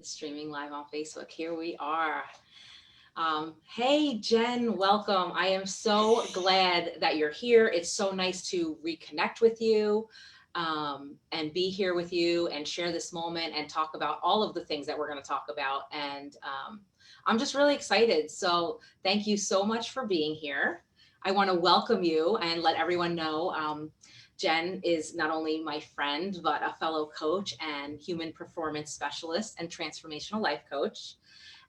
Streaming live on Facebook. Here we are. Hey, Jen, welcome. I am so glad that you're here. It's so nice to reconnect with you and be here with you and share this moment and talk about all of the things that we're going to talk about. And I'm just really excited. So thank you so much for being here. I want to welcome you and let everyone know Jen is not only my friend, but a fellow coach and human performance specialist and transformational life coach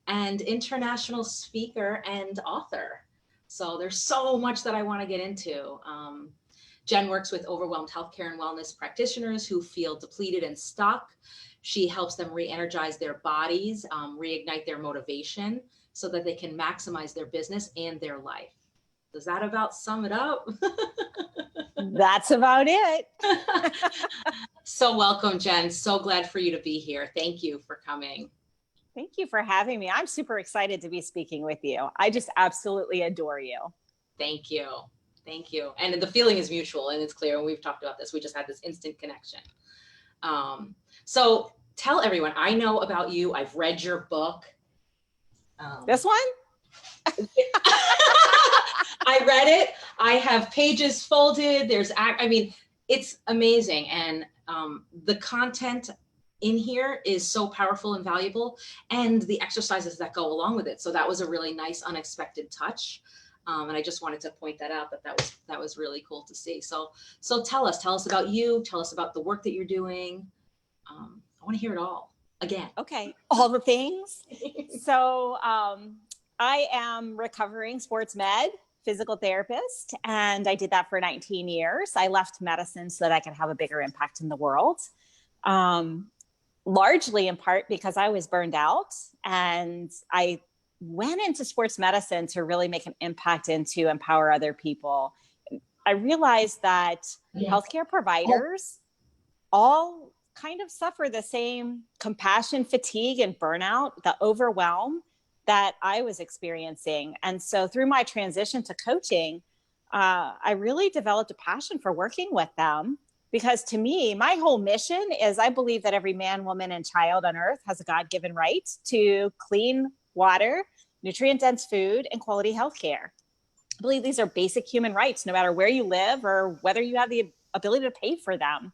and international speaker and author. So there's so much that I want to get into. Jen works with overwhelmed healthcare and wellness practitioners who feel depleted and stuck. She helps them re-energize their bodies, reignite their motivation so that they can maximize their business and their life. Does that about sum it up? That's about it. So welcome, Jen. So glad for you to be here. Thank you for coming. Thank you for having me. I'm super excited to be speaking with you. I just absolutely adore you. Thank you. Thank you. And the feeling is mutual and it's clear. And we've talked about this. We just had this instant connection. So tell everyone, I know about you. I've read your book. This one? I read it. I have pages folded. It's amazing. And the content in here is so powerful and valuable, and the exercises that go along with it. So that was a really nice, unexpected touch. And I just wanted to point that out, that was really cool to see. So tell us about you. Tell us about the work that you're doing. I want to hear it all again. Okay. All the things. So I am recovering sports med physical therapist, and I did that for 19 years. I left medicine so that I could have a bigger impact in the world. Largely in part because I was burned out, and I went into sports medicine to really make an impact and to empower other people. I realized that healthcare providers all kind of suffer the same compassion fatigue and burnout, the overwhelm that I was experiencing. And so through my transition to coaching, I really developed a passion for working with them. Because to me, my whole mission is I believe that every man, woman, and child on earth has a God-given right to clean water, nutrient-dense food, and quality healthcare. I believe these are basic human rights, no matter where you live or whether you have the ability to pay for them.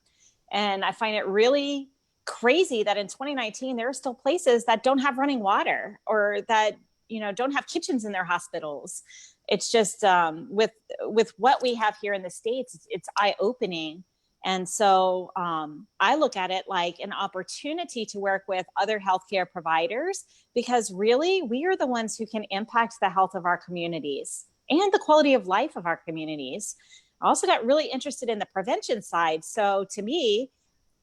And I find it really crazy that in 2019, there are still places that don't have running water or that, don't have kitchens in their hospitals. It's just with what we have here in the States, it's eye-opening. And so I look at it like an opportunity to work with other healthcare providers, because really we are the ones who can impact the health of our communities and the quality of life of our communities. I also got really interested in the prevention side. So to me,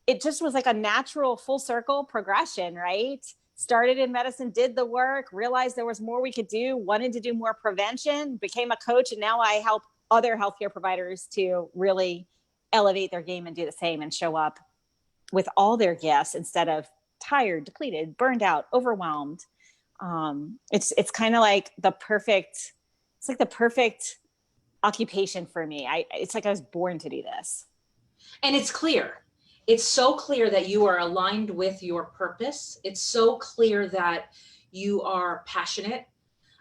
it just was like a natural full circle progression, right? Started in medicine, did the work, realized there was more we could do, wanted to do more prevention, became a coach, and now I help other healthcare providers to really elevate their game and do the same and show up with all their gifts instead of tired, depleted, burned out, overwhelmed. It's kind of like the perfect occupation for me. It's like I was born to do this. And it's clear. It's so clear that you are aligned with your purpose. It's so clear that you are passionate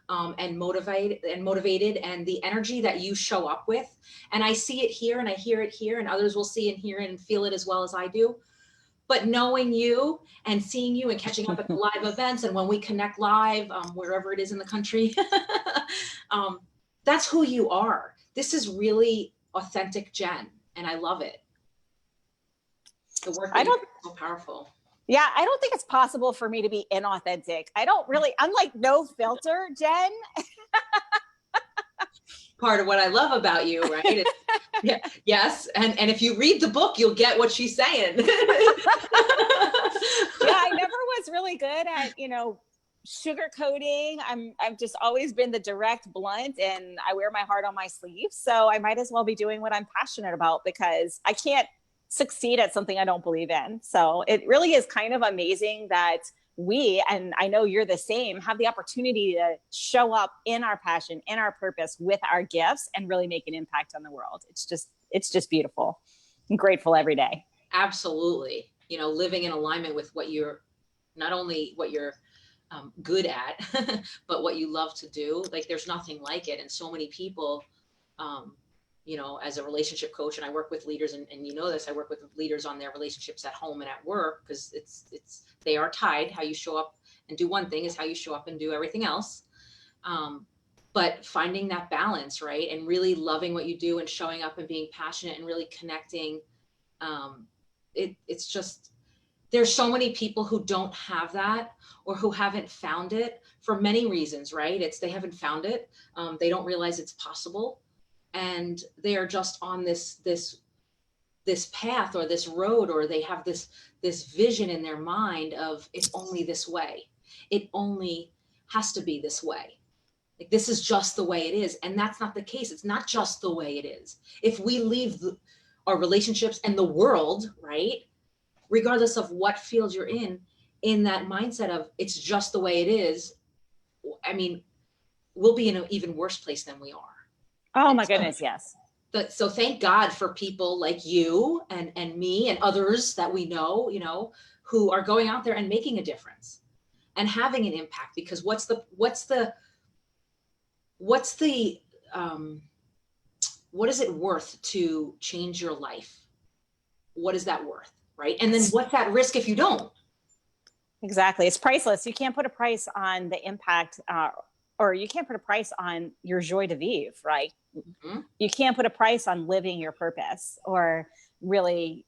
and motivated, and the energy that you show up with. And I see it here and I hear it here, and others will see and hear it and feel it as well as I do. But knowing you and seeing you and catching up at the live events, and when we connect live, wherever it is in the country, that's who you are. This is really authentic Jen, and I love it. The work that you do is so powerful. Yeah, I don't think it's possible for me to be inauthentic. I'm like no filter, Jen. Part of what I love about you, right? Yes. And if you read the book, you'll get what she's saying. Yeah, I never was really good at, sugarcoating. I've just always been the direct, blunt, and I wear my heart on my sleeve. So I might as well be doing what I'm passionate about, because I can't succeed at something I don't believe in. So it really is kind of amazing that we, and I know you're the same, have the opportunity to show up in our passion, in our purpose, with our gifts, and really make an impact on the world. It's just beautiful. I'm grateful every day. Absolutely. Living in alignment with what not only what you're good at, but what you love to do. Like there's nothing like it. And so many people, um, you know, as a relationship coach, and I work with leaders, and you know this, I work with leaders on their relationships at home and at work, because they are tied. How you show up and do one thing is how you show up and do everything else. Um, but finding that balance, right, and really loving what you do and showing up and being passionate and really connecting. It's just, there's so many people who don't have that, or who haven't found it for many reasons, right? It's they haven't found it. They don't realize it's possible, and they are just on this path or this road, or they have this vision in their mind of it's only this way. It only has to be this way. Like this is just the way it is, and that's not the case. It's not just the way it is. If we leave our relationships and the world, right, regardless of what field you're in that mindset of it's just the way it is, I mean, we'll be in an even worse place than we are. Oh my goodness, yes. But so thank God for people like you and me and others that we know, you know, who are going out there and making a difference and having an impact. Because what's the what is it worth to change your life? What is that worth? Right. And then what's that risk if you don't? Exactly. It's priceless. You can't put a price on the impact, or you can't put a price on your joie de vivre, right? Mm-hmm. You can't put a price on living your purpose or really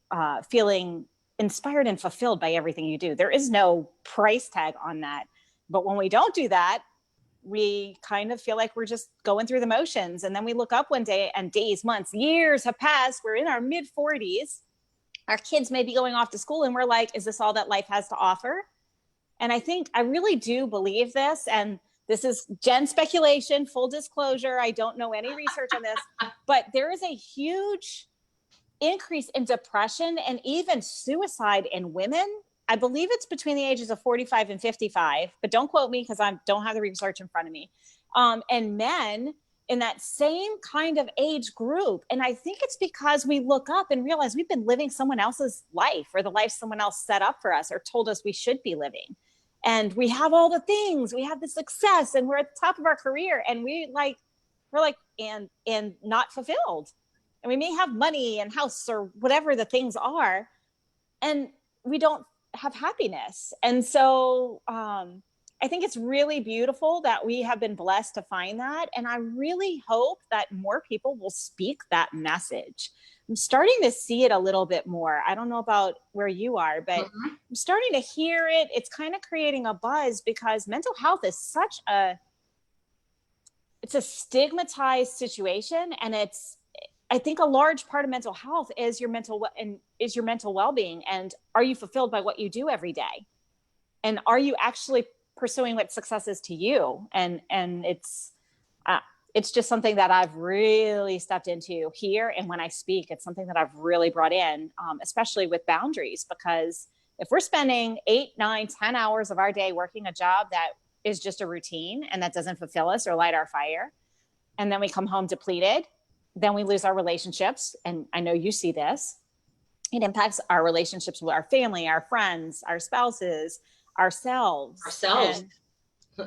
feeling inspired and fulfilled by everything you do. There is no price tag on that. But when we don't do that, we kind of feel like we're just going through the motions. And then we look up one day and days, months, years have passed. We're in our mid 40s. Our kids may be going off to school and we're like, is this all that life has to offer? And I really do believe this. And this is Jen speculation, full disclosure. I don't know any research on this, but there is a huge increase in depression and even suicide in women. I believe it's between the ages of 45 and 55, but don't quote me because I don't have the research in front of me. And men in that same kind of age group. And I think it's because we look up and realize we've been living someone else's life, or the life someone else set up for us or told us we should be living. And we have all the things, we have the success, and we're at the top of our career, and we're like, and not fulfilled. And we may have money and house or whatever the things are, and we don't have happiness. And so I think it's really beautiful that we have been blessed to find that. And I really hope that more people will speak that message. I'm starting to see it a little bit more. I don't know about where you are, but I'm starting to hear it. It's kind of creating a buzz because mental health is it's a stigmatized situation. And I think a large part of mental health is your mental well-being. And are you fulfilled by what you do every day? And are you actually pursuing what success is to you? And it's just something that I've really stepped into here. And when I speak, it's something that I've really brought in, especially with boundaries, because if we're spending 8, 9, 10 hours of our day working a job that is just a routine and that doesn't fulfill us or light our fire, and then we come home depleted, then we lose our relationships. And I know you see this. It impacts our relationships with our family, our friends, our spouses, ourselves. And,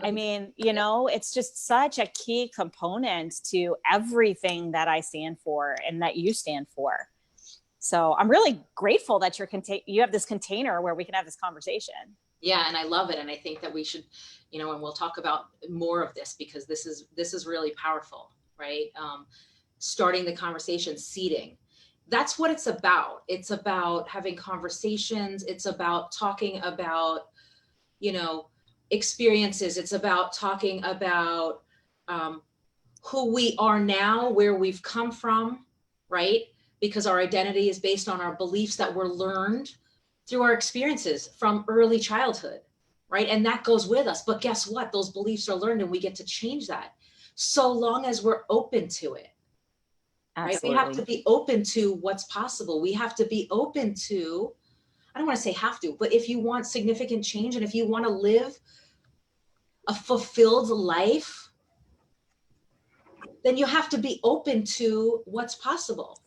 I mean, you know, it's just such a key component to everything that I stand for and that you stand for. So I'm really grateful that you have this container where we can have this conversation. Yeah. And I love it. And I think that we should, you know, and we'll talk about more of this because this is really powerful, right? Starting the conversation, seeding. That's what it's about. It's about having conversations. It's about talking about, you know, experiences. It's about talking about who we are now, where we've come from, right? Because our identity is based on our beliefs that were learned through our experiences from early childhood, right? And that goes with us. But guess what? Those beliefs are learned and we get to change that so long as we're open to it. Absolutely. Right? We have to be open to what's possible. We have to be open to, I don't want to say have to, but if you want significant change and if you want to live a fulfilled life, then you have to be open to what's possible,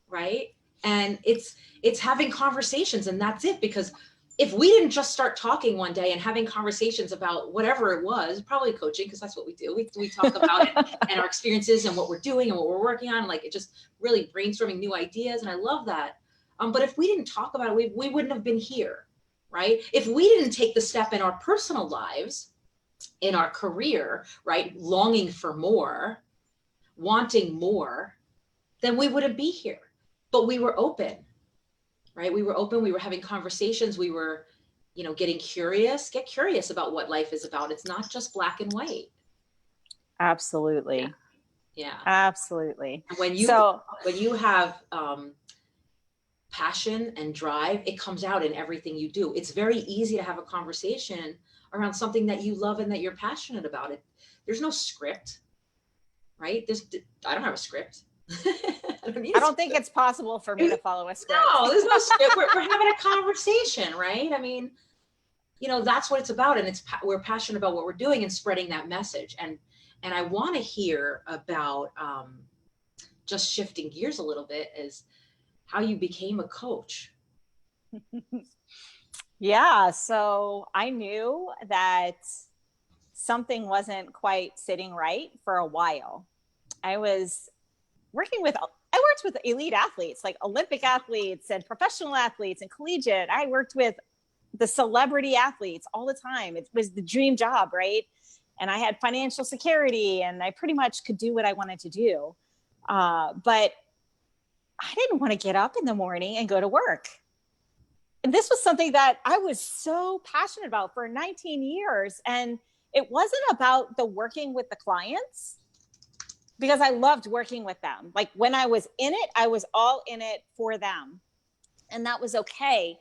right? And it's having conversations, and that's it, because if we didn't just start talking one day and having conversations about whatever it was, probably coaching, because that's what we do. We talk about it and our experiences and what we're doing and what we're working on. Like, it just really brainstorming new ideas. And I love that. But if we didn't talk about it, we wouldn't have been here, right? If we didn't take the step in our personal lives, in our career, right? Longing for more, wanting more, then we wouldn't be here. But we were open, right? We were open, we were having conversations, we were, getting curious. Get curious about what life is about. It's not just black and white. Absolutely. Yeah. Absolutely. And when you have passion and drive, it comes out in everything you do. It's very easy to have a conversation around something that you love and that you're passionate about. It. There's no script, right? I don't have a script. I don't think it's possible for me to follow a script. No, there's no script. We're having a conversation, right? I mean, that's what it's about. And we're passionate about what we're doing and spreading that message. And I want to hear about, just shifting gears a little bit, is how you became a coach. Yeah. So I knew that something wasn't quite sitting right for a while. I worked with elite athletes, like Olympic athletes and professional athletes and collegiate. I worked with the celebrity athletes all the time. It was the dream job, right? And I had financial security and I pretty much could do what I wanted to do. But I didn't want to get up in the morning and go to work. And this was something that I was so passionate about for 19 years. And it wasn't about the working with the clients, because I loved working with them. Like, when I was in it, I was all in it for them. And that was okay.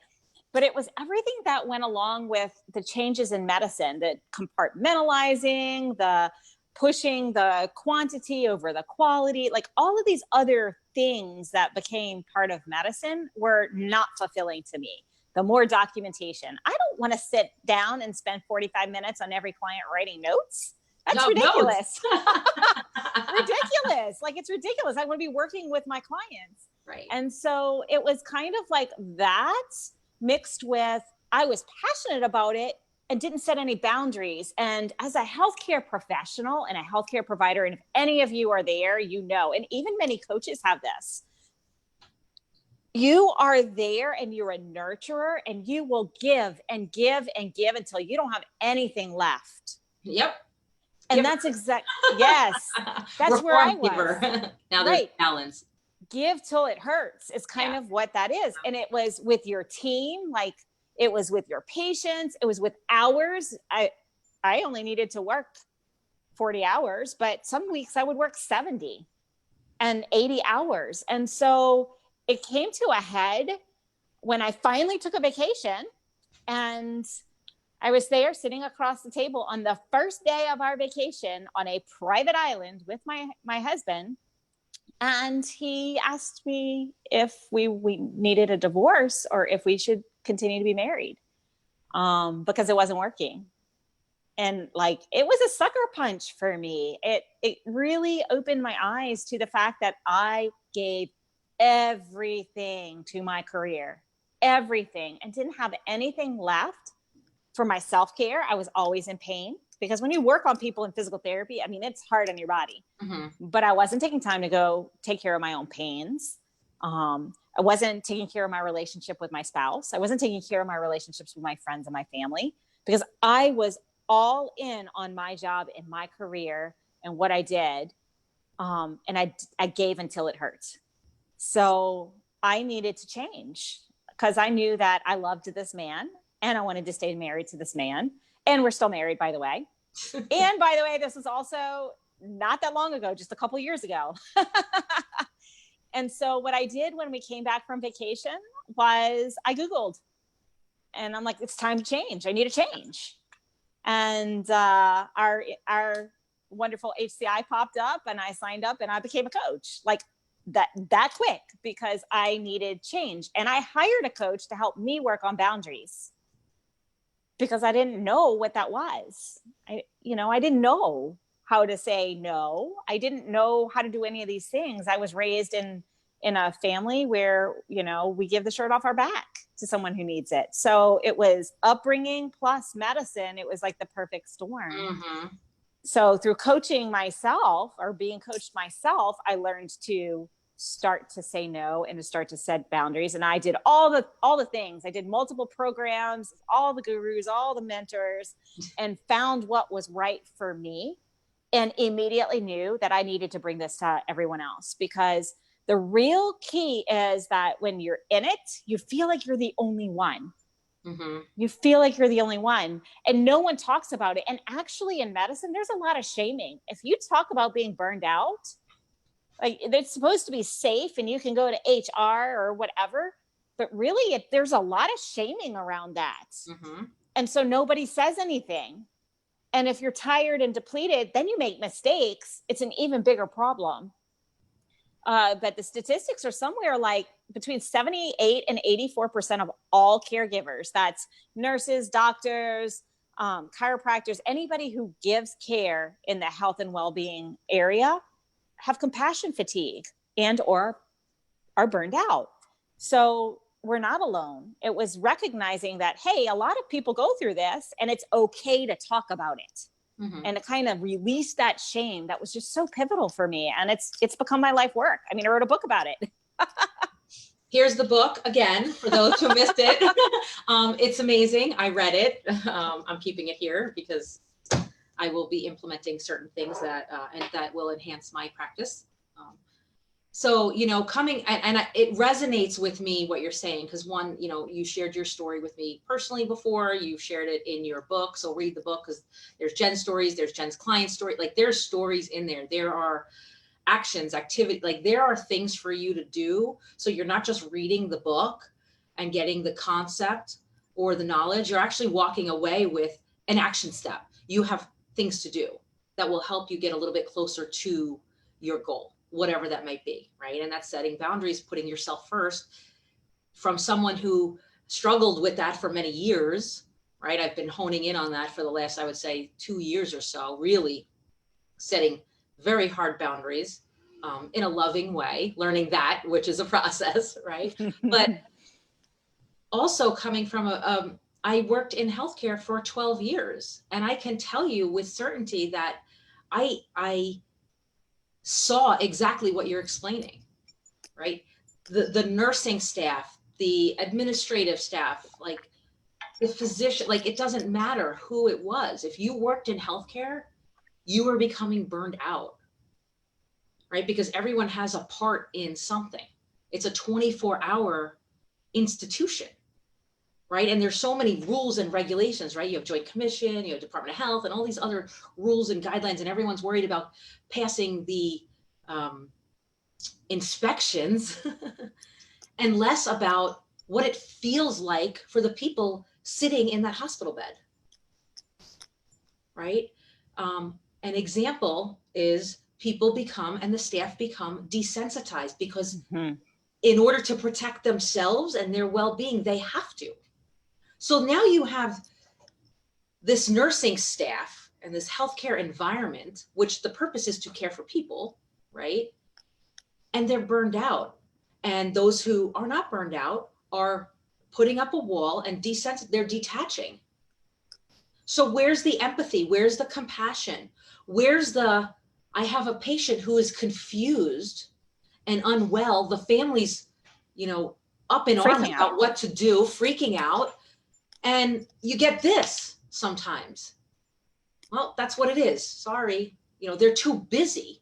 But it was everything that went along with the changes in medicine, the compartmentalizing, the pushing the quantity over the quality, like all of these other things that became part of medicine were not fulfilling to me. The more documentation. I don't want to sit down and spend 45 minutes on every client writing notes. That's ridiculous. Ridiculous. Like, it's ridiculous. I want to be working with my clients. Right. And so it was kind of like that mixed with, I was passionate about it and didn't set any boundaries. And as a healthcare professional and a healthcare provider, and if any of you are there, and even many coaches have this, you are there and you're a nurturer, and you will give and give and give until you don't have anything left. Yep. And that's yes, that's where I was. Now there's balance. Give till it hurts is kind of what that is. And it was with your team, like it was with your patients, it was with hours. I only needed to work 40 hours, but some weeks I would work 70 and 80 hours. And so it came to a head when I finally took a vacation, and I was there sitting across the table on the first day of our vacation on a private island with my husband. And he asked me if we needed a divorce or if we should continue to be married, because it wasn't working. And like, it was a sucker punch for me. It really opened my eyes to the fact that I gave everything to my career, everything, and didn't have anything left for my self-care. I was always in pain, because when you work on people in physical therapy, I mean, it's hard on your body. Mm-hmm. But I wasn't taking time to go take care of my own pains. I wasn't taking care of my relationship with my spouse. I wasn't taking care of my relationships with my friends and my family, because I was all in on my job and my career and what I did. And I gave until it hurt. So I needed to change, because I knew that I loved this man and I wanted to stay married to this man. And we're still married, by the way. And by the way, this was also not that long ago, just a couple years ago. And so what I did when we came back from vacation was I Googled, and I'm like, it's time to change. I need a change. And our wonderful HCI popped up, and I signed up and I became a coach, like that quick, because I needed change. And I hired a coach to help me work on boundaries, because I didn't know what that was. I didn't know how to say no. I didn't know how to do any of these things. I was raised in a family where, we give the shirt off our back. to someone who needs it. So it was upbringing plus medicine. It was like the perfect storm. Mm-hmm. So through coaching myself or being coached myself, I learned to start to say no and to start to set boundaries. And I did all the things. I did multiple programs, all the gurus, all the mentors, and found what was right for me, and immediately knew that I needed to bring this to everyone else, because the real key is that when you're in it, you feel like you're the only one. Mm-hmm. You feel like you're the only one, and no one talks about it. And actually in medicine, there's a lot of shaming. If you talk about being burned out, like, it's supposed to be safe and you can go to HR or whatever, but really there's a lot of shaming around that. Mm-hmm. And so nobody says anything. And if you're tired and depleted, then you make mistakes. It's an even bigger problem. But the statistics are somewhere like between 78 and 84% of all caregivers, that's nurses, doctors, chiropractors, anybody who gives care in the health and well-being area, have compassion fatigue and or are burned out. So we're not alone. It was recognizing that, hey, a lot of people go through this and it's okay to talk about it. Mm-hmm. And to kind of release that shame, that was just so pivotal for me. And it's become my life work. I mean, I wrote a book about it. Here's the book again, for those who missed it. It's amazing. I read it. I'm keeping it here because I will be implementing certain things that and that will enhance my practice. So, coming and it resonates with me what you're saying, because one, you shared your story with me personally before, you shared it in your book. So read the book, because there's Jen's stories, there's Jen's client story, like there's stories in there. There are actions, activity, like there are things for you to do. So you're not just reading the book and getting the concept or the knowledge, you're actually walking away with an action step. You have things to do that will help you get a little bit closer to your goal, whatever that might be, right? And that's setting boundaries, putting yourself first. From someone who struggled with that for many years, right? I've been honing in on that for the last, I would say, 2 years or so, really setting very hard boundaries in a loving way, learning that, which is a process, right? But also coming from I worked in healthcare for 12 years, and I can tell you with certainty that I saw exactly what you're explaining, right? The nursing staff, the administrative staff, like the physician, like it doesn't matter who it was. If you worked in healthcare, you were becoming burned out, right? Because everyone has a part in something. It's a 24-hour institution, right? And there's so many rules and regulations, right? You have Joint Commission, you have Department of Health, and all these other rules and guidelines, and everyone's worried about passing the inspections and less about what it feels like for the people sitting in that hospital bed, right? An example is people become, and the staff become, desensitized because in order to protect themselves and their well-being, they have to. So now you have this nursing staff and this healthcare environment, which the purpose is to care for people, right? And they're burned out. And those who are not burned out are putting up a wall and they're detaching. So where's the empathy? Where's the compassion? Where's I have a patient who is confused and unwell. The family's, up in arms about what to do, freaking out. And you get this sometimes. Well, that's what it is. Sorry. They're too busy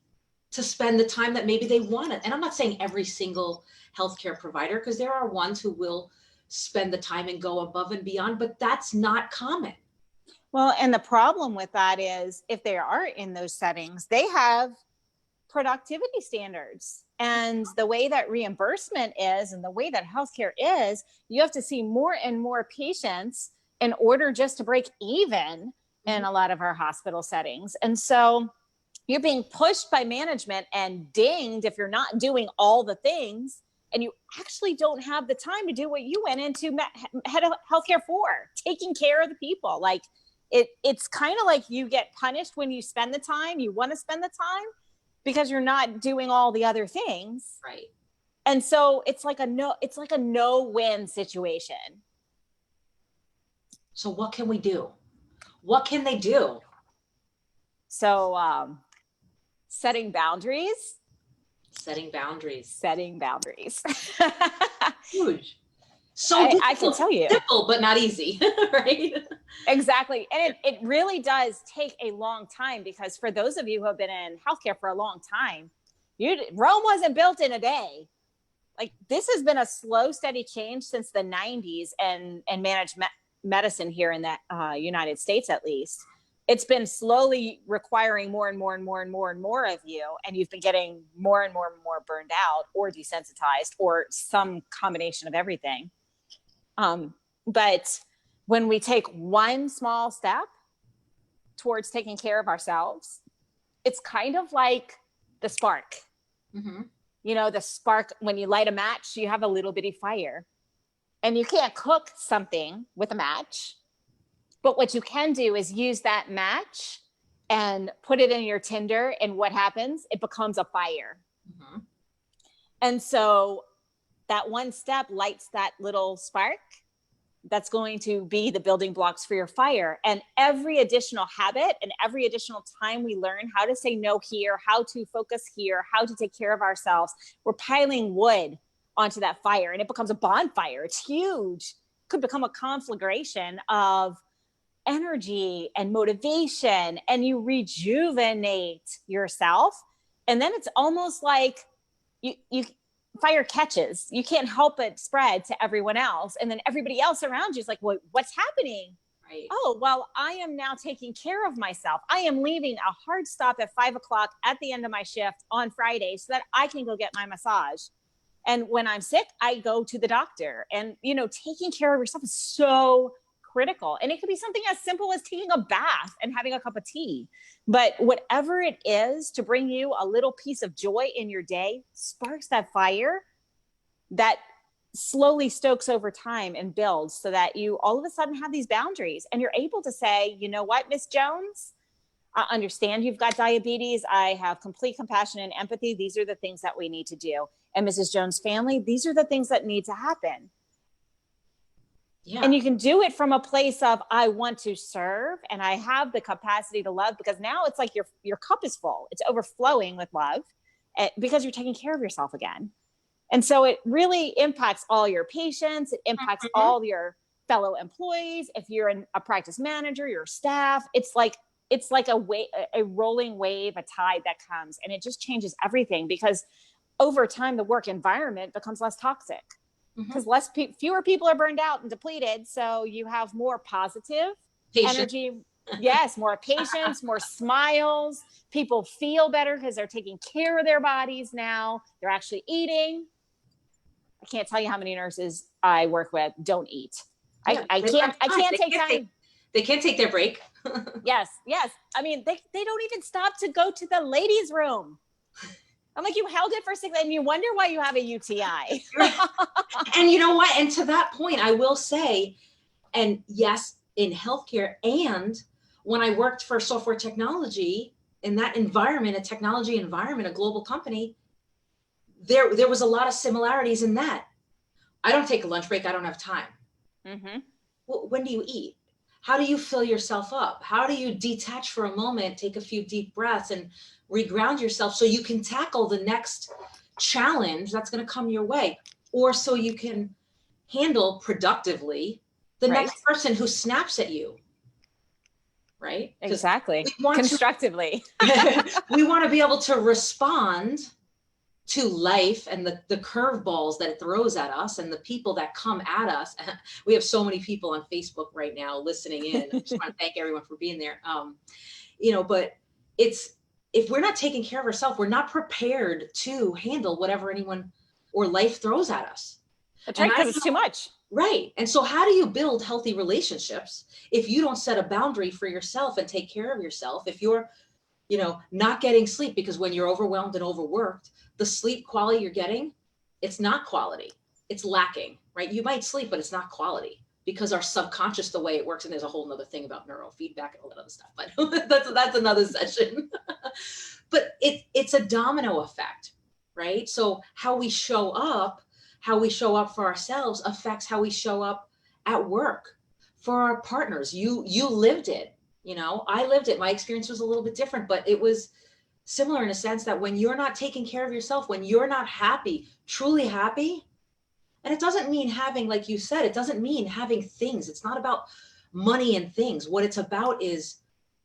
to spend the time that maybe they want it. And I'm not saying every single healthcare provider, because there are ones who will spend the time and go above and beyond, but that's not common. Well, and the problem with that is if they are in those settings, they have productivity standards. And the way that reimbursement is and the way that healthcare is, you have to see more and more patients in order just to break even in a lot of our hospital settings. And so you're being pushed by management and dinged if you're not doing all the things, and you actually don't have the time to do what you went into healthcare for, taking care of the people. Like it's kind of like you get punished when you spend the time, you want to spend the time because you're not doing all the other things. Right. And so it's like a no-win situation. So what can we do? What can they do? So setting boundaries. Setting boundaries. Huge. So I can tell you. Simple, but not easy, right? Exactly. And it really does take a long time, because for those of you who have been in healthcare for a long time, Rome wasn't built in a day. Like, this has been a slow, steady change since the 90s and managed medicine here in the United States, at least. It's been slowly requiring more and more and more and more and more of you. And you've been getting more and more and more burned out or desensitized or some combination of everything. But when we take one small step towards taking care of ourselves, it's kind of like the spark. Mm-hmm. You know, the spark, when you light a match, you have a little bitty fire. And you can't cook something with a match. But what you can do is use that match and put it in your tinder. And what happens? It becomes a fire. Mm-hmm. And so that one step lights that little spark. That's going to be the building blocks for your fire. And every additional habit and every additional time we learn how to say no here, how to focus here, how to take care of ourselves, we're piling wood onto that fire, and it becomes a bonfire. It's huge. It could become a conflagration of energy and motivation, and you rejuvenate yourself. And then it's almost like you fire catches. You can't help but spread to everyone else. And then everybody else around you is like, well, what's happening? Right. Oh, well, I am now taking care of myself. I am leaving a hard stop at 5 o'clock at the end of my shift on Friday so that I can go get my massage. And when I'm sick, I go to the doctor. And, you know, taking care of yourself is so critical. And it could be something as simple as taking a bath and having a cup of tea. But whatever it is to bring you a little piece of joy in your day sparks that fire that slowly stokes over time and builds, so that you all of a sudden have these boundaries and you're able to say, you know what, Miss Jones, I understand you've got diabetes. I have complete compassion and empathy. These are the things that we need to do. And Mrs. Jones' family, these are the things that need to happen. Yeah. And you can do it from a place of, I want to serve and I have the capacity to love, because now it's like your cup is full. It's overflowing with love because you're taking care of yourself again. And so it really impacts all your patients. It impacts all your fellow employees. If you're a practice manager, your staff, it's like a rolling wave, a tide that comes, and it just changes everything, because over time, the work environment becomes less toxic. Because fewer people are burned out and depleted. So you have more positive energy. Yes, more patience, more smiles. People feel better because they're taking care of their bodies now. They're actually eating. I can't tell you how many nurses I work with don't eat. Yeah, I can't take time. They can't take their break. Yes. I mean, they don't even stop to go to the ladies' room. I'm like, you held it for 6 and you wonder why you have a UTI. And you know what? And to that point, I will say, and yes, in healthcare, and when I worked for software technology, in that environment, a technology environment, a global company, there was a lot of similarities in that. I don't take a lunch break. I don't have time. Mm-hmm. Well, when do you eat? How do you fill yourself up? How do you detach for a moment, take a few deep breaths and reground yourself so you can tackle the next challenge that's going to come your way, or so you can handle productively the next person who snaps at you, right? Exactly. Constructively. We want to be able to respond to life and the curveballs that it throws at us and the people that come at us. We have so many people on Facebook right now listening in. I just want to thank everyone for being there. But if we're not taking care of ourselves, we're not prepared to handle whatever anyone or life throws at us. That's right, because it's too much. Right. And so how do you build healthy relationships if you don't set a boundary for yourself and take care of yourself? If you're, not getting sleep, because when you're overwhelmed and overworked, the sleep quality you're getting, it's not quality. It's lacking, right? You might sleep, but it's not quality, because our subconscious, the way it works, and there's a whole nother thing about neurofeedback and all that other stuff, but that's another session. But it's a domino effect, right? So how we show up for ourselves affects how we show up at work for our partners. You lived it, I lived it. My experience was a little bit different, but it was similar in a sense that when you're not taking care of yourself, when you're not happy, truly happy, and it doesn't mean having, like you said, it doesn't mean having things. It's not about money and things. What it's about is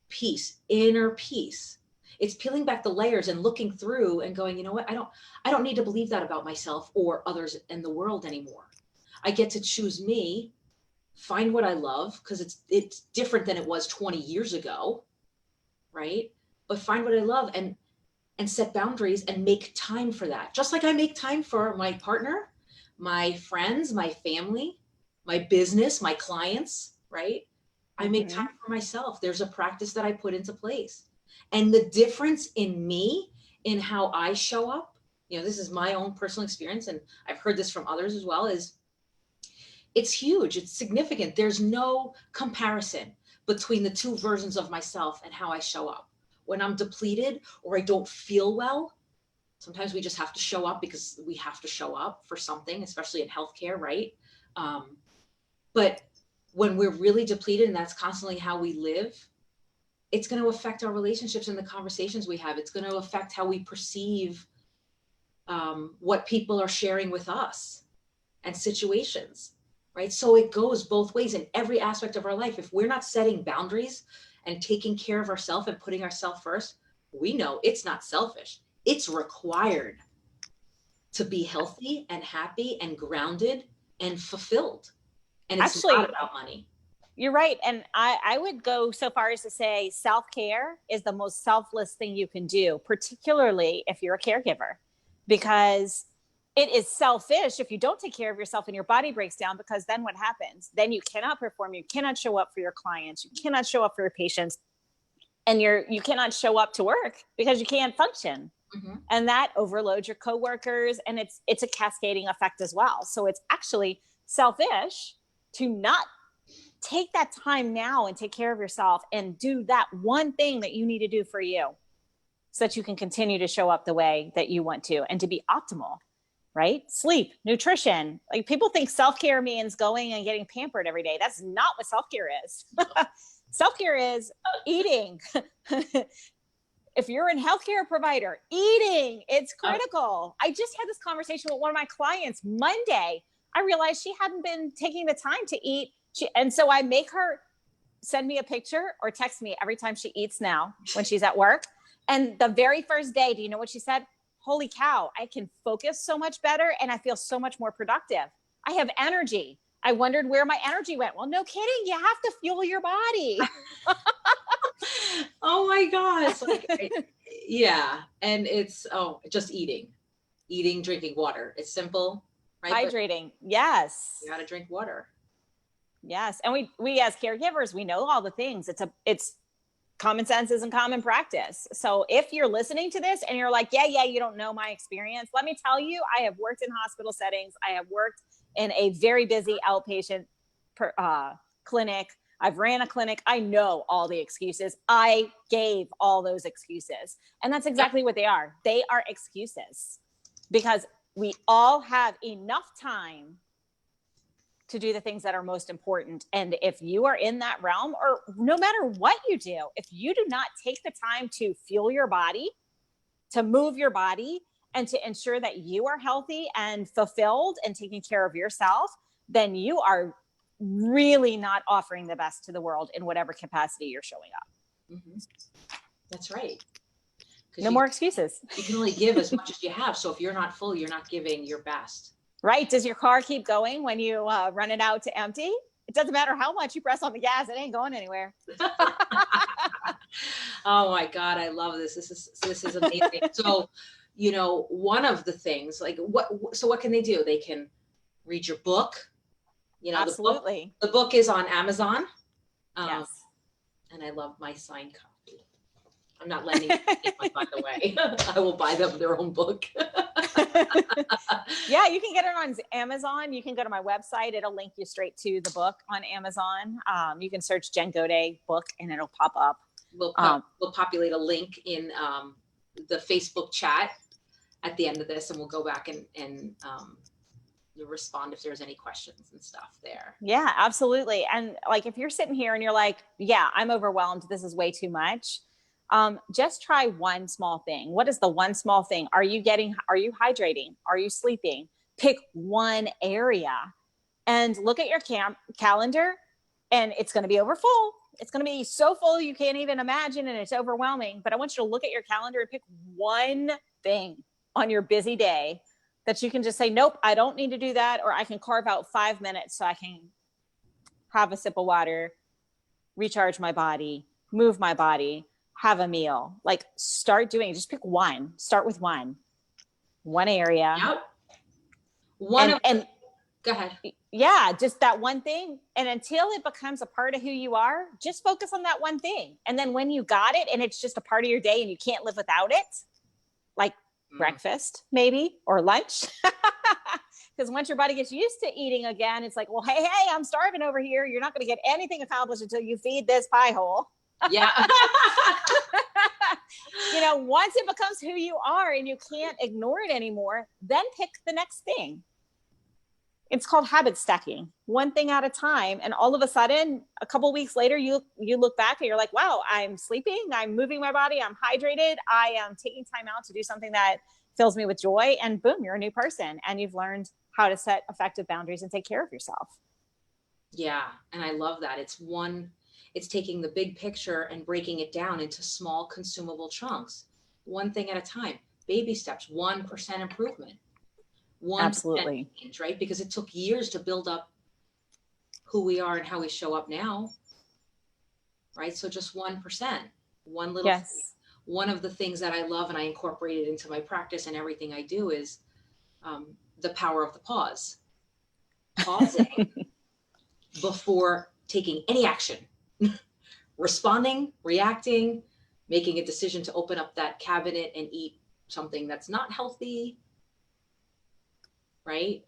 peace, inner peace. It's peeling back the layers and looking through and going, you know what? I don't need to believe that about myself or others in the world anymore. I get to choose me, find what I love, because it's different than it was 20 years ago, right? But find what I love and set boundaries and make time for that. Just like I make time for my partner, my friends, my family, my business, my clients, right? I make time for myself. There's a practice that I put into place. And the difference in me, in how I show up, this is my own personal experience, and I've heard this from others as well, is it's huge. It's significant. There's no comparison between the two versions of myself and how I show up. When I'm depleted or I don't feel well, sometimes we just have to show up because we have to show up for something, especially in healthcare, right? But when we're really depleted and that's constantly how we live, it's going to affect our relationships and the conversations we have. It's going to affect how we perceive what people are sharing with us and situations, right? So it goes both ways in every aspect of our life. If we're not setting boundaries and taking care of ourselves and putting ourselves first, we know it's not selfish. It's required to be healthy and happy and grounded and fulfilled. And it's Actually, not about money. You're right. And I would go so far as to say self-care is the most selfless thing you can do, particularly if you're a caregiver, because it is selfish if you don't take care of yourself and your body breaks down, because then what happens? Then you cannot perform. You cannot show up for your clients. You cannot show up for your patients, and you cannot show up to work because you can't function. Mm-hmm. And that overloads your coworkers, and it's a cascading effect as well. So it's actually selfish to not take that time now and take care of yourself and do that one thing that you need to do for you so that you can continue to show up the way that you want to and to be optimal, right? Sleep, nutrition. Like, people think self-care means going and getting pampered every day. That's not what self-care is. Self-care is eating. If you're a healthcare provider, eating, it's critical. I just had this conversation with one of my clients Monday. I realized she hadn't been taking the time to eat. And so I make her send me a picture or text me every time she eats now when she's at work. And the very first day, do you know what she said? Holy cow, I can focus so much better and I feel so much more productive. I have energy. I wondered where my energy went. Well, no kidding. You have to fuel your body. Oh my gosh. Yeah. And it's, just eating, drinking water. It's simple, right? Hydrating. Yes. You got to drink water. Yes. And we as caregivers, we know all the things. It's common sense isn't common practice. So if you're listening to this and you're like, yeah, you don't know my experience, let me tell you, I have worked in hospital settings. I have worked in a very busy outpatient clinic. I've ran a clinic. I know all the excuses. I gave all those excuses. And that's exactly what they are. They are excuses, because we all have enough time to do the things that are most important. And if you are in that realm, or no matter what you do, if you do not take the time to fuel your body, to move your body, and to ensure that you are healthy and fulfilled and taking care of yourself, then you are really not offering the best to the world in whatever capacity you're showing up. Mm-hmm. That's right. No more excuses. You can only give as much as you have. So if you're not full, you're not giving your best. Right. Does your car keep going when you run it out to empty? It doesn't matter how much you press on the gas. It ain't going anywhere. Oh my God. I love this. This is amazing. So, one of the things, like what can they do? They can read your book. Absolutely. The book is on Amazon. Yes. And I love my signed copy. I'm not lending it, by the way. I will buy them their own book. Yeah, you can get it on Amazon. You can go to my website. It'll link you straight to the book on Amazon. You can search Jen Gaudet book and it'll pop up. We'll populate a link in the Facebook chat at the end of this, and we'll go back and respond if there's any questions and stuff there. Yeah, absolutely. And like, if you're sitting here and you're like, yeah, I'm overwhelmed, this is way too much. Just try one small thing. What is the one small thing? Are you hydrating? Are you sleeping? Pick one area and look at your calendar, and it's going to be over full. It's going to be so full you can't even imagine, and it's overwhelming. But I want you to look at your calendar and pick one thing on your busy day that you can just say, nope, I don't need to do that. Or I can carve out 5 minutes so I can have a sip of water, recharge my body, move my body, have a meal. Like, start doing, just pick one, start with one area. Yep. And go ahead. Yeah, just that one thing. And until it becomes a part of who you are, just focus on that one thing. And then when you got it and it's just a part of your day and you can't live without it, like breakfast maybe, or lunch. Because once your body gets used to eating again, it's like, well, hey, I'm starving over here. You're not going to get anything accomplished until you feed this pie hole. Yeah. Once it becomes who you are and you can't ignore it anymore, then pick the next thing. It's called habit stacking, one thing at a time. And all of a sudden, a couple of weeks later, you look back and you're like, wow, I'm sleeping, I'm moving my body, I'm hydrated, I am taking time out to do something that fills me with joy. And boom, you're a new person. And you've learned how to set effective boundaries and take care of yourself. Yeah. And I love that. It's taking the big picture and breaking it down into small consumable chunks, one thing at a time, baby steps, 1% improvement. Absolutely. Change, right? Because it took years to build up who we are and how we show up now. Right. So just 1%, one little thing. One of the things that I love and I incorporate it into my practice and everything I do is the power of the pause. Pausing before taking any action, responding, reacting, making a decision to open up that cabinet and eat something that's not healthy. Right?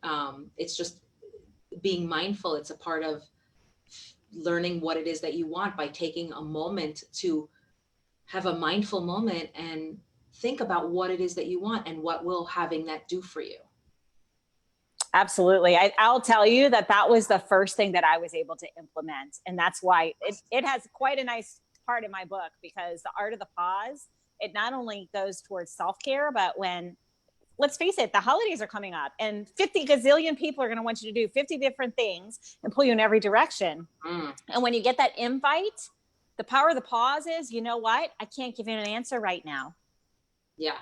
It's just being mindful. It's a part of learning what it is that you want by taking a moment to have a mindful moment and think about what it is that you want and what will having that do for you. Absolutely. I'll tell you that was the first thing that I was able to implement. And that's why it has quite a nice part in my book, because the art of the pause, it not only goes towards self-care, but let's face it, the holidays are coming up and 50 gazillion people are going to want you to do 50 different things and pull you in every direction. And when you get that invite, the power of the pause is, you know what? I can't give you an answer right now. Yeah.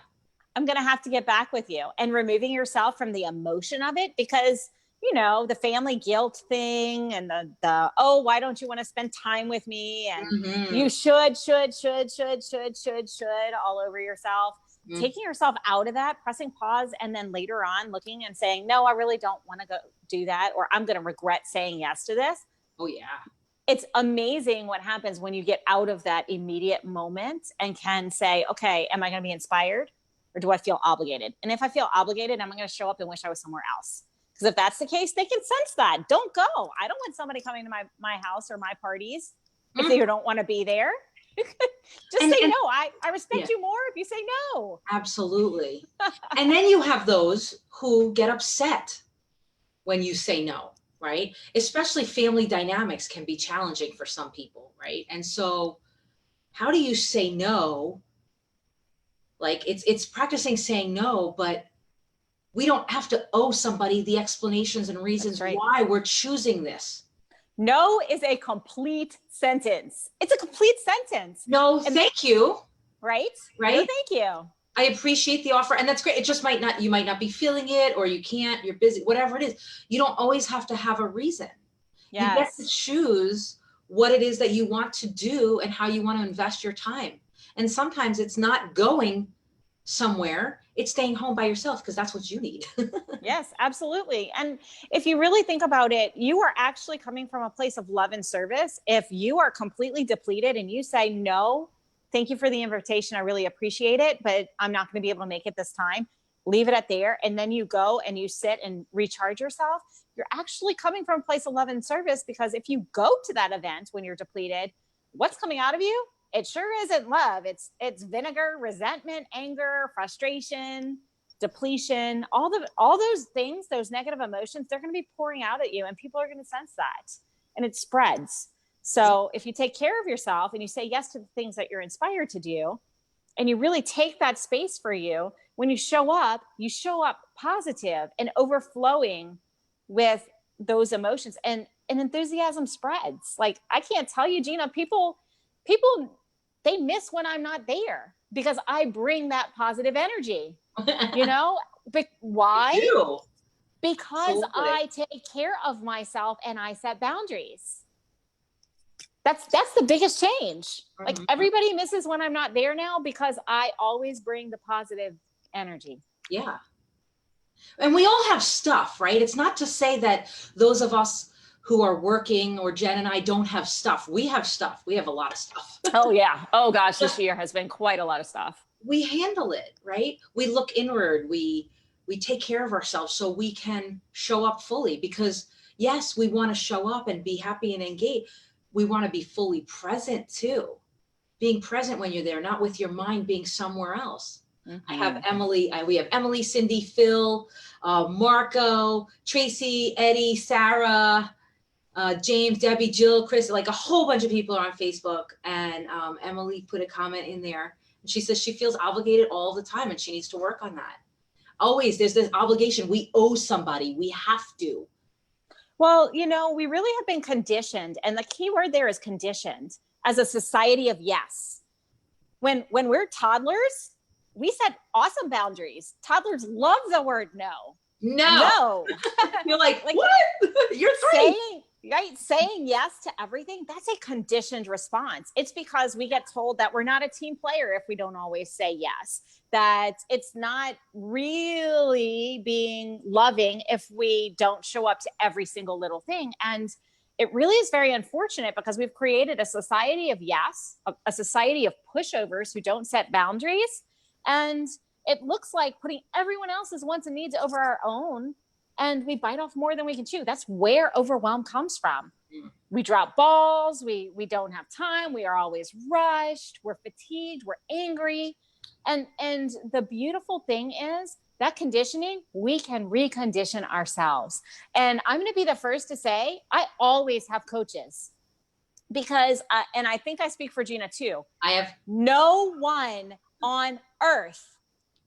I'm going to have to get back with you, and removing yourself from the emotion of it, because, the family guilt thing and the, oh, why don't you want to spend time with me? And you should all over yourself. Taking yourself out of that, pressing pause, and then later on looking and saying, no, I really don't want to go do that, or I'm going to regret saying yes to this. Oh, yeah. It's amazing what happens when you get out of that immediate moment and can say, okay, am I going to be inspired, or do I feel obligated? And if I feel obligated, I'm going to show up and wish I was somewhere else. Because if that's the case, they can sense that. Don't go. I don't want somebody coming to my house or my parties if they don't want to be there. Just say no. I respect you more if you say no. Absolutely. And then you have those who get upset when you say no, right? Especially family dynamics can be challenging for some people, right? And so how do you say no? Like it's practicing saying no, but we don't have to owe somebody the explanations and reasons why we're choosing this. No is a complete sentence. It's a complete sentence. No, thank you. Right? No, thank you. I appreciate the offer. And that's great. It just you might not be feeling it, or you can't, you're busy, whatever it is. You don't always have to have a reason. Yes. You get to choose what it is that you want to do and how you want to invest your time. And sometimes it's not going somewhere, it's staying home by yourself because that's what you need. Yes, absolutely. And if you really think about it, you are actually coming from a place of love and service. If you are completely depleted and you say, no, thank you for the invitation, I really appreciate it, but I'm not going to be able to make it this time, leave it at there. And then you go and you sit and recharge yourself. You're actually coming from a place of love and service, because if you go to that event when you're depleted, what's coming out of you? It sure isn't love. It's vinegar, resentment, anger, frustration, depletion, all those things, those negative emotions, they're going to be pouring out at you, and people are going to sense that, and it spreads. So if you take care of yourself and you say yes to the things that you're inspired to do, and you really take that space for you, when you show up positive and overflowing with those emotions, and enthusiasm spreads. Like, I can't tell you, Gina, people, they miss when I'm not there because I bring that positive energy, you know, but why? Because I take care of myself and I set boundaries. That's the biggest change. Like, everybody misses when I'm not there now because I always bring the positive energy. Yeah. And we all have stuff, right? It's not to say that those of us who are working, or Jen and I, don't have stuff. We have stuff. We have a lot of stuff. Oh yeah. Oh gosh, this year has been quite a lot of stuff. We handle it, right? We look inward. We take care of ourselves so we can show up fully, because yes, we want to show up and be happy and engaged. We want to be fully present too. Being present when you're there, not with your mind being somewhere else. I have Emily, we have Emily, Cindy, Phil, Marco, Tracy, Eddie, Sarah, James, Debbie, Jill, Chris, like a whole bunch of people are on Facebook. And Emily put a comment in there, and she says she feels obligated all the time and she needs to work on that. Always there's this obligation. We owe somebody. We have to. Well, you know, we really have been conditioned, and the key word there is conditioned, as a society of yes. When we're toddlers, we set awesome boundaries. Toddlers love the word no. No. You're like what? You're three. Saying yes to everything, that's a conditioned response. It's because we get told that we're not a team player if we don't always say yes, that it's not really being loving if we don't show up to every single little thing. And it really is very unfortunate, because we've created a society of yes, a society of pushovers who don't set boundaries. And it looks like putting everyone else's wants and needs over our own, and we bite off more than we can chew. That's where overwhelm comes from. We drop balls. We don't have time. We are always rushed. We're fatigued. We're angry. And the beautiful thing is that conditioning, we can recondition ourselves. And I'm going to be the first to say, I always have coaches, because, and I think I speak for Gina too. I have no one on earth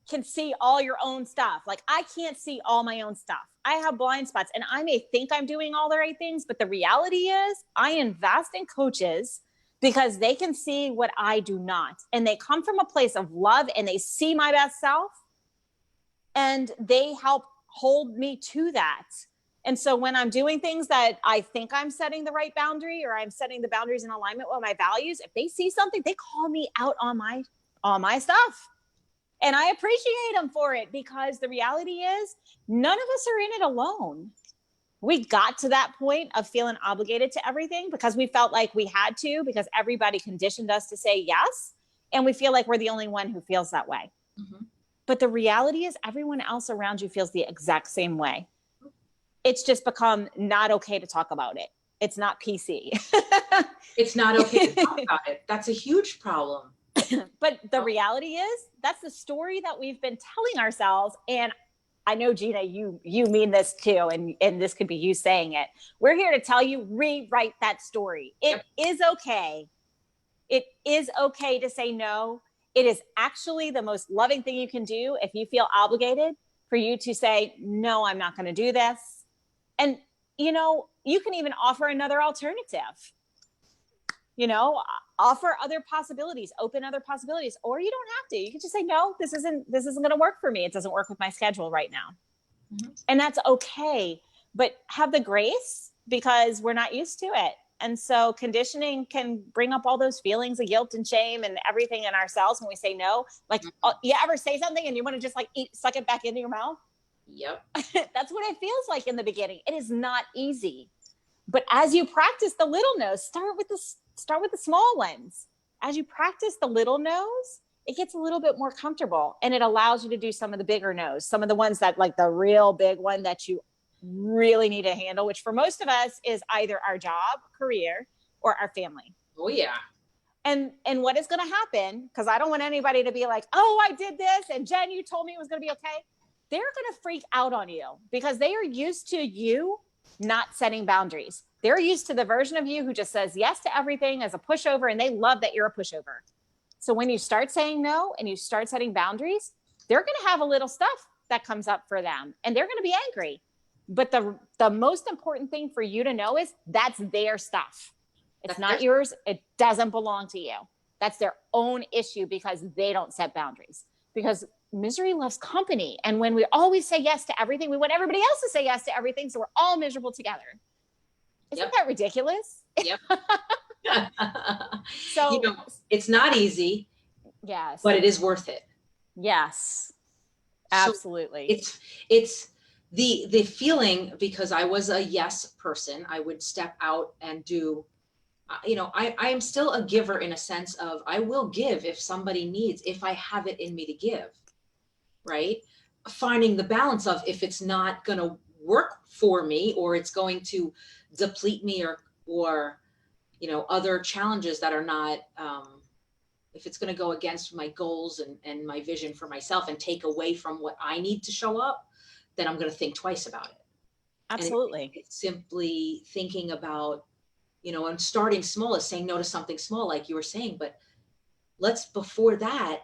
can see all your own stuff. Like, I can't see all my own stuff. I have blind spots, and I may think I'm doing all the right things, but the reality is I invest in coaches because they can see what I do not. And they come from a place of love, and they see my best self, and they help hold me to that. And so when I'm doing things that I think I'm setting the right boundary, or I'm setting the boundaries in alignment with my values, if they see something, they call me out on my stuff. And I appreciate them for it, because the reality is none of us are in it alone. We got to that point of feeling obligated to everything because we felt like we had to, because everybody conditioned us to say yes. And we feel like we're the only one who feels that way. But the reality is everyone else around you feels the exact same way. It's just become not okay to talk about it. It's not PC. It's not okay to talk about it. That's a huge problem. But the reality is that's the story that we've been telling ourselves. And I know, Gina, you mean this too. And this could be you saying it. We're here to tell you, rewrite that story. It is okay. It is okay to say no. It is actually the most loving thing you can do if you feel obligated, for you to say, no, I'm not going to do this. And, you know, you can even offer another alternative. You know, offer other possibilities, open other possibilities, or you don't have to. You can just say, no, this isn't going to work for me. It doesn't work with my schedule right now. And that's okay. But have the grace, because we're not used to it. And so conditioning can bring up all those feelings of guilt and shame and everything in ourselves when we say no. Like, you ever say something and you want to just like suck it back into your mouth? Yep. That's what it feels like in the beginning. It is not easy. But as you practice the little no's, start with the small ones. As you practice the little no's, it gets a little bit more comfortable, and it allows you to do some of the bigger no's, some of the ones that, like the real big one that you really need to handle, which for most of us is either our job, career, or our family. Oh yeah. And what is going to happen, because I don't want anybody to be like, oh, I did this, and Jen, you told me it was going to be okay. they're going to freak out on you because they are used to you not setting boundaries. They're used to the version of you who just says yes to everything as a pushover, and they love that you're a pushover. So when you start saying no and you start setting boundaries, they're going to have a little stuff that comes up for them, and they're going to be angry. But the most important thing for you to know is that's their stuff. It's not yours. It doesn't belong to you. That's their own issue because they don't set boundaries. Because misery loves company. And when we always say yes to everything, we want everybody else to say yes to everything. So we're all miserable together. Isn't that ridiculous? Yep. So, you know, it's not easy. Yes. But it is worth it. Yes. Absolutely. So it's the feeling, because I was a yes person, I would step out and do, I am still a giver in a sense of I will give if somebody needs, if I have it in me to give, right? Finding the balance of if it's not going to work for me or it's going to deplete me or other challenges that are not, if it's going to go against my goals and my vision for myself and take away from what I need to show up, then I'm going to think twice about it. Absolutely. It's simply thinking about, and starting small is saying no to something small, like you were saying, but let's, before that,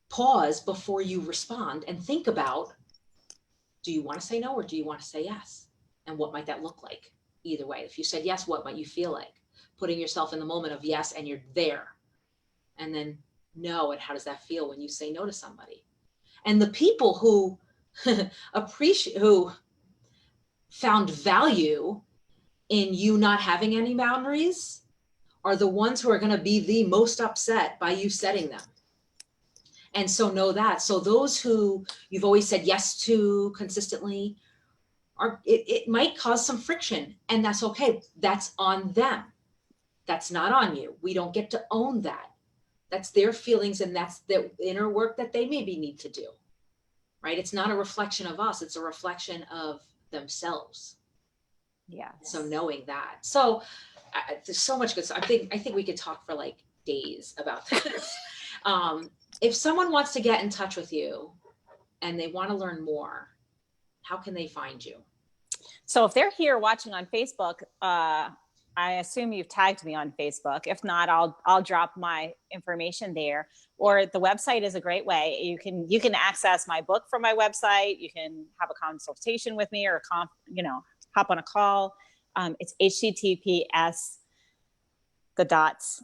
pause before you respond and think about, do you want to say no or do you want to say yes? And what might that look like? Either way, if you said yes, what might you feel like? Putting yourself in the moment of yes, and you're there. And then no, and how does that feel when you say no to somebody? And the people who who found value in you not having any boundaries are the ones who are going to be the most upset by you setting them. And so know that. So those who you've always said yes to consistently, it might cause some friction, and that's okay. That's on them. That's not on you. We don't get to own that. That's their feelings, and that's the inner work that they maybe need to do, right? It's not a reflection of us. It's a reflection of themselves. Yeah. So knowing that. So there's so much good stuff. I think we could talk for like days about this. If someone wants to get in touch with you and they want to learn more, how can they find you? So if they're here watching on Facebook, I assume you've tagged me on Facebook. If not, I'll drop my information there. Or the website is a great way. You can access my book from my website. You can have a consultation with me or hop on a call. It's HTTPS, the dots.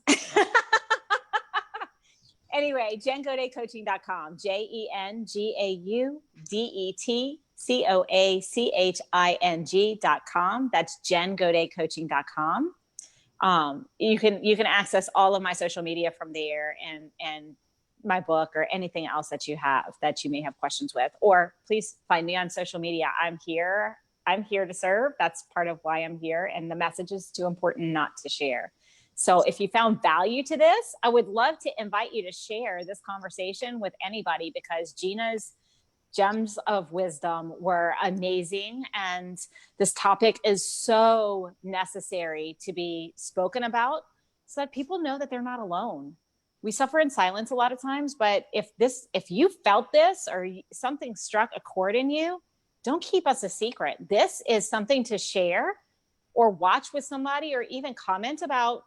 Anyway, JenGaudetCoaching.com, JenGaudetCoaching.com. That's JenGaudetCoaching.com. You can access all of my social media from there and my book or anything else that you have that you may have questions with, or please find me on social media. I'm here to serve. That's part of why I'm here. And the message is too important not to share. So if you found value to this, I would love to invite you to share this conversation with anybody, because Gina's gems of wisdom were amazing. And this topic is so necessary to be spoken about so that people know that they're not alone. We suffer in silence a lot of times, but if you felt this or something struck a chord in you, don't keep us a secret. This is something to share or watch with somebody, or even comment about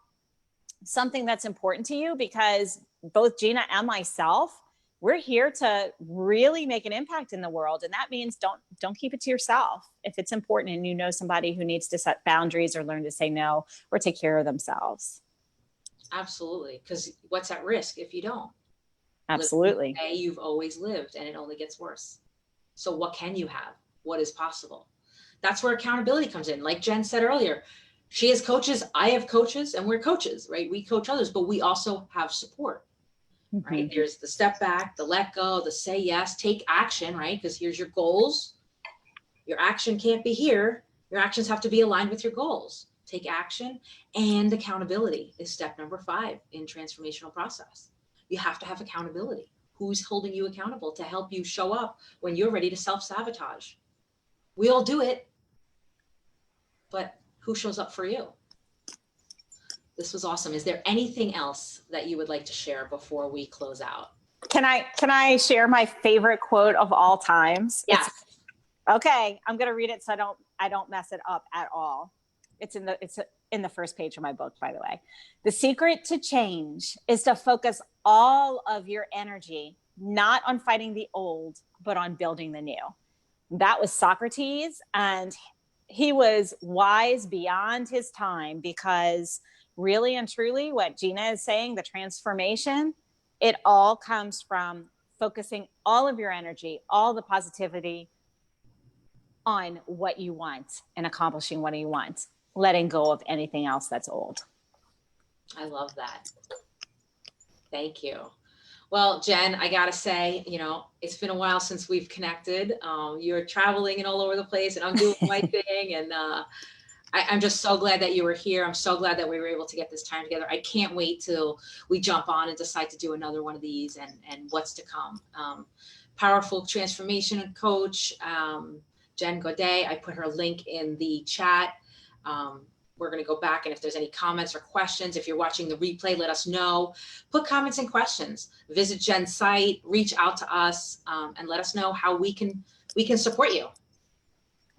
something that's important to you, because both Gina and myself, we're here to really make an impact in the world. And that means don't keep it to yourself. If it's important and you know somebody who needs to set boundaries or learn to say no or take care of themselves. Absolutely. Because what's at risk if you don't? Absolutely. Live the way you've always lived, and it only gets worse. So what can you have? What is possible? That's where accountability comes in. Like Jen said earlier, she has coaches, I have coaches, and we're coaches, right? We coach others, but we also have support, right? Mm-hmm. There's the step back, the let go, the say yes, take action, right? Because here's your goals. Your action can't be here. Your actions have to be aligned with your goals. Take action, and accountability is step number 5 in transformational process. You have to have accountability. Who's holding you accountable to help you show up when you're ready to self-sabotage? We all do it, but who shows up for you? This was awesome. Is there anything else that you would like to share before we close out? Can I share my favorite quote of all times? Yes. Okay, I'm going to read it so I don't mess it up at all. It's in the first page of my book, by the way. The secret to change is to focus all of your energy not on fighting the old, but on building the new. That was Socrates, and he was wise beyond his time, because really and truly what Gina is saying, the transformation, it all comes from focusing all of your energy, all the positivity on what you want and accomplishing what you want, letting go of anything else that's old. I love that. Thank you. Well, Jen, I gotta say, it's been a while since we've connected. You're traveling and all over the place, and I'm doing my thing. And I'm just so glad that you were here. I'm so glad that we were able to get this time together. I can't wait till we jump on and decide to do another one of these and what's to come. Powerful transformation coach, Jen Gaudet. I put her link in the chat. We're going to go back, and if there's any comments or questions, if you're watching the replay, let us know. Put comments and questions. Visit Jen's site, reach out to us, and let us know how we can support you.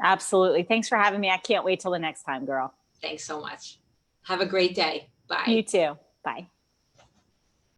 Absolutely. Thanks for having me. I can't wait till the next time, girl. Thanks so much. Have a great day. Bye. You too. Bye.